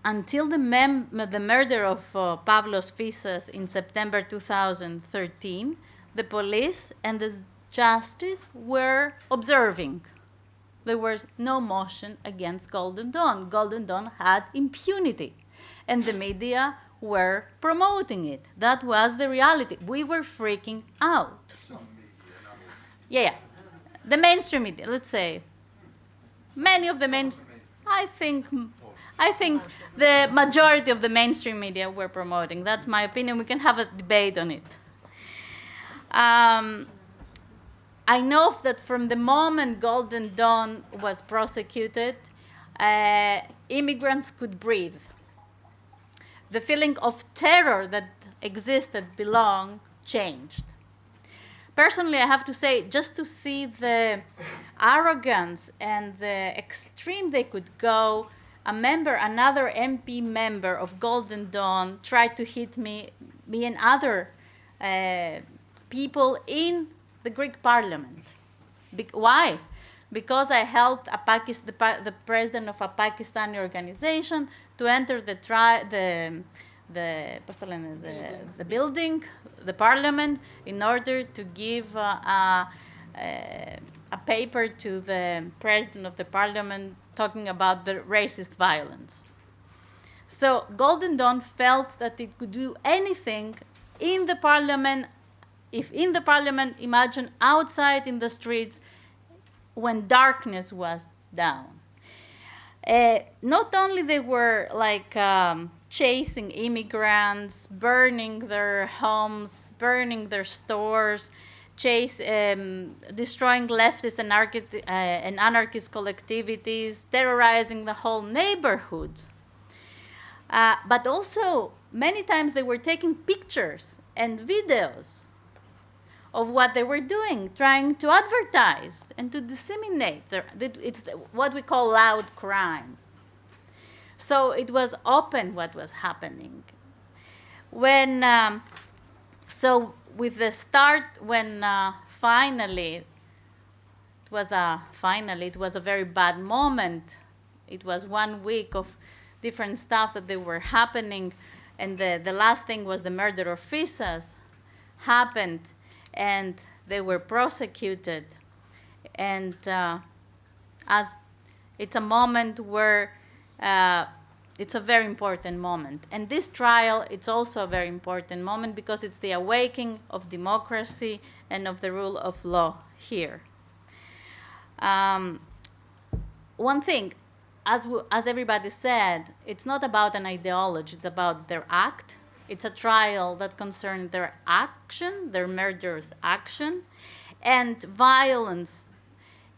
until the murder of Pavlos Fissas in September 2013, the police and the justice were observing. There was no motion against Golden Dawn. Golden Dawn had impunity, and the media were promoting it. That was the reality. We were freaking out. Yeah. The mainstream media, let's say. Many of the I think the majority of the mainstream media were promoting. That's my opinion. We can have a debate on it. I know that from the moment Golden Dawn was prosecuted, immigrants could breathe. The feeling of terror that existed below changed. Personally, I have to say, just to see the arrogance and the extreme they could go, another MP member of Golden Dawn tried to hit me and other people in the Greek Parliament. Why? Because I helped the president of a Pakistani organization to enter the building, the parliament, in order to give a paper to the president of the parliament talking about the racist violence. So Golden Dawn felt that it could do anything in the parliament. If in the parliament, imagine outside in the streets when darkness was down. Not only they were like chasing immigrants, burning their homes, burning their stores, destroying leftist and anarchist collectivities, terrorizing the whole neighborhood. But also, many times they were taking pictures and videos of what they were doing, trying to advertise and to disseminate. It's what we call loud crime. So it was open what was happening. So with the start, when finally, it was a very bad moment. It was 1 week of different stuff that they were happening, and the last thing was the murder of Fissas happened, and they were prosecuted. And as it's a moment where it's a very important moment. And this trial, it's also a very important moment because it's the awakening of democracy and of the rule of law here. One thing, as everybody said, it's not about an ideology, it's about their act. It's a trial that concerns their action, their murderous action, and violence.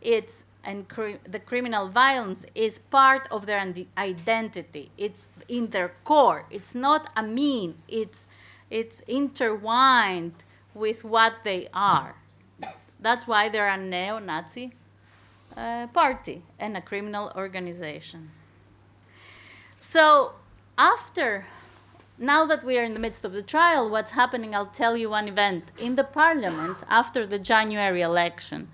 The criminal violence is part of their identity. It's in their core. It's not a mean. It's intertwined with what they are. That's why they're a neo-Nazi party and a criminal organization. So now that we are in the midst of the trial, what's happening, I'll tell you one event in the parliament after the January election.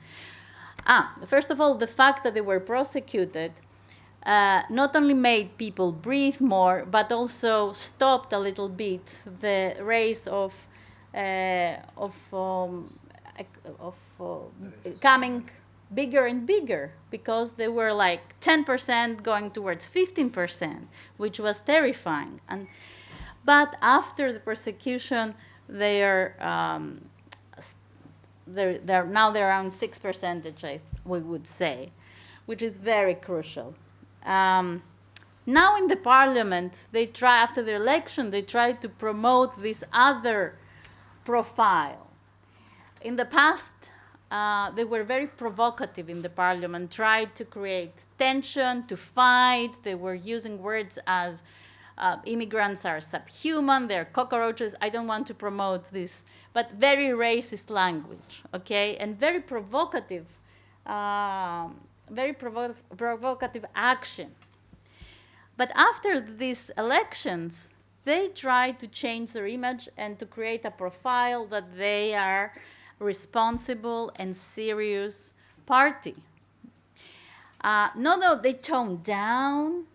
First of all, the fact that they were prosecuted not only made people breathe more, but also stopped a little bit the race of coming bigger and bigger, because they were like 10% going towards 15%, which was terrifying. But after the persecution, they're now they're around 6%, we would say, which is very crucial. Now in the parliament, after the election, they try to promote this other profile. In the past, they were very provocative in the parliament, tried to create tension, to fight. They were using words as immigrants are subhuman, they're cockroaches. I don't want to promote this, but very racist language, okay, and very provocative action. But after these elections, they tried to change their image and to create a profile that they are responsible and serious party. No, they toned down.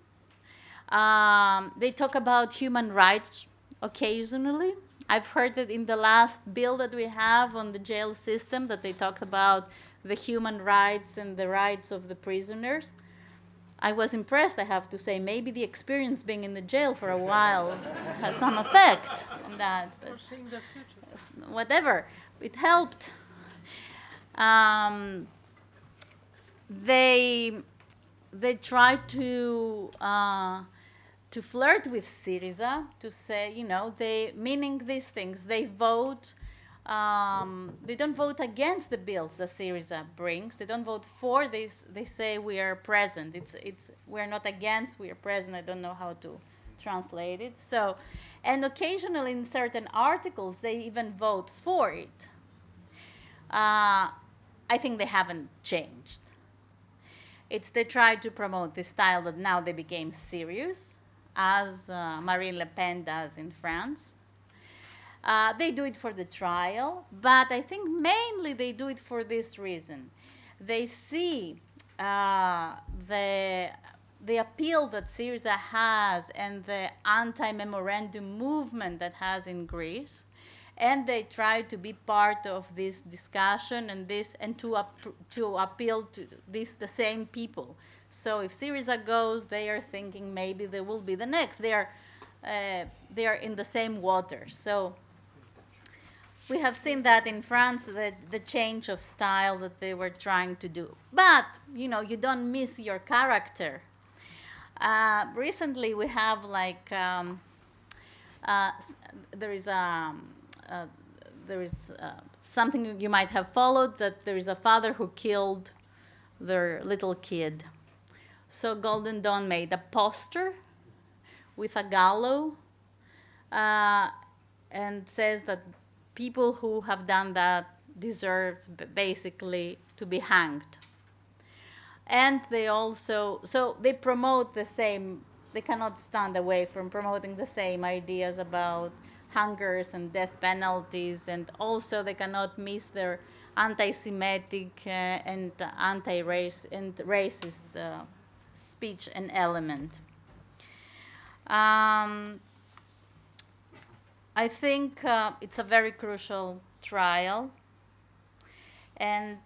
They talk about human rights occasionally. I've heard that in the last bill that we have on the jail system that they talked about the human rights and the rights of the prisoners. I was impressed, I have to say. Maybe the experience being in the jail for a while has some effect on that. But seeing the future. Whatever, it helped. They try to flirt with SYRIZA, to say, you know, meaning these things. They vote. They don't vote against the bills that SYRIZA brings. They don't vote for this. They say we are present. We're not against. We are present. I don't know how to translate it. So, and occasionally in certain articles they even vote for it. I think they haven't changed. They try to promote this style that now they became serious, as Marine Le Pen does in France. They do it for the trial, but I think mainly they do it for this reason. They see the appeal that SYRIZA has and the anti-memorandum movement that has in Greece, and they try to be part of this discussion and to appeal to the same people. So if SYRIZA goes, they are thinking maybe they will be the next. They are in the same waters. So we have seen that in France, the change of style that they were trying to do. But, you know, you don't miss your character. Recently, we have there is something you might have followed, that there is a father who killed their little kid. So Golden Dawn made a poster with a gallows and says that people who have done that deserves basically to be hanged. And they also, so they promote the same, they cannot stand away from promoting the same ideas about hungers and death penalties, and also they cannot miss their anti-Semitic and anti-race and racist speech and element. I think it's a very crucial trial, and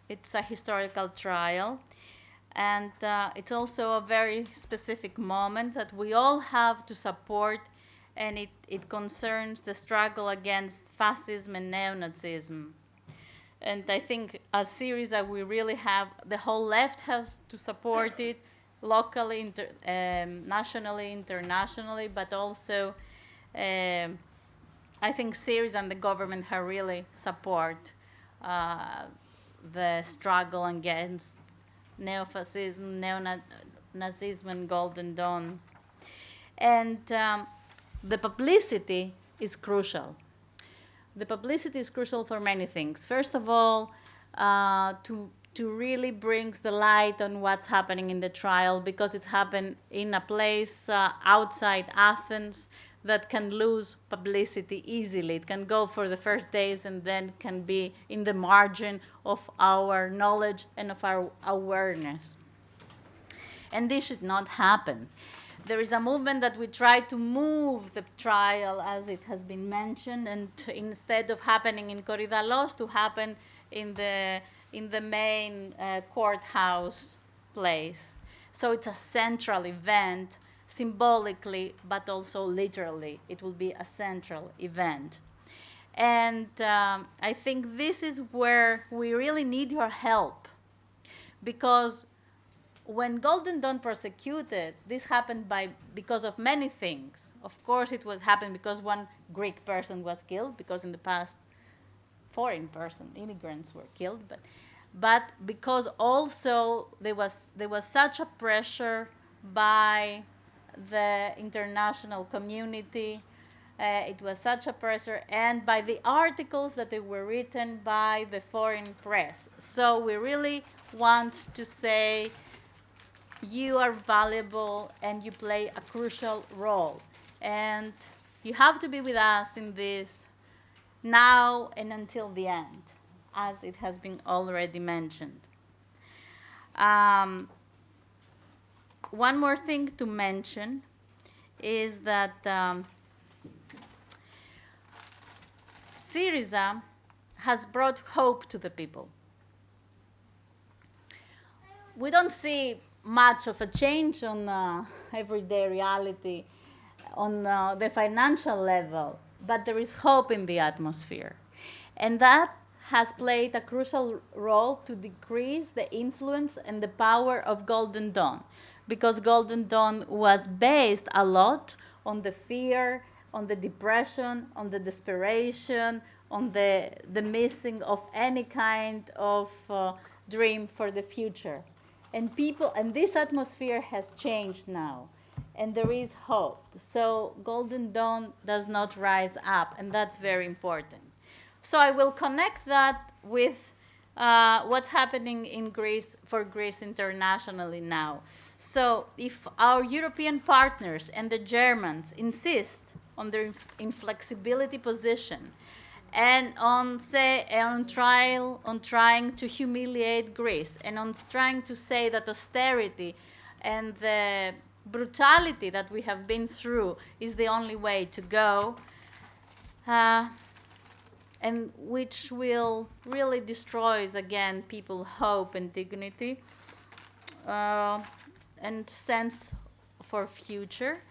it's a historical trial, and it's also a very specific moment that we all have to support, and it concerns the struggle against fascism and neo-Nazism. And I think as SYRIZA, we really have, the whole left has to support it, locally, nationally, internationally, but also I think SYRIZA and the government have really support the struggle against neo-fascism, neo-Nazism, and Golden Dawn. And the publicity is crucial. The publicity is crucial for many things. First of all, to really bring the light on what's happening in the trial, because it's happened in a place outside Athens that can lose publicity easily. It can go for the first days and then can be in the margin of our knowledge and of our awareness. And this should not happen. There is a movement that we try to move the trial, as it has been mentioned, and instead of happening in Korydallos, to happen in the main courthouse place. So it's a central event, symbolically, but also literally. It will be a central event. And I think this is where we really need your help, because when Golden Dawn persecuted, this happened because of many things. Of course, it happened because one Greek person was killed, because in the past, foreign person, immigrants were killed, but because also there was such a pressure by the international community. It was such a pressure, and by the articles that they were written by the foreign press. So we really want to say, you are valuable and you play a crucial role. And you have to be with us in this now and until the end, as it has been already mentioned. one more thing to mention is that SYRIZA has brought hope to the people. We don't see much of a change on everyday reality on the financial level, but there is hope in the atmosphere. And that has played a crucial role to decrease the influence and the power of Golden Dawn, because Golden Dawn was based a lot on the fear, on the depression, on the desperation, on the missing of any kind of dream for the future. And this atmosphere has changed now, and there is hope. So Golden Dawn does not rise up, and that's very important. So I will connect that with what's happening in Greece, for Greece internationally now. So if our European partners and the Germans insist on their inflexibility position and on trying to humiliate Greece, and on trying to say that austerity and the brutality that we have been through is the only way to go, and which will really destroys again people's hope and dignity and sense for future.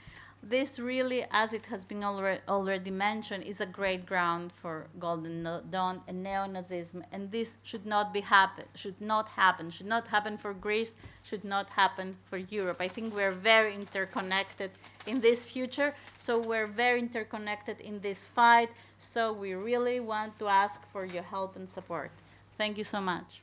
This really, as it has been already mentioned, is a great ground for Golden Dawn and neo-Nazism, and this should not happen for Greece, should not happen for Europe. I think we're very interconnected in this future, so we're very interconnected in this fight, so we really want to ask for your help and support. Thank you so much.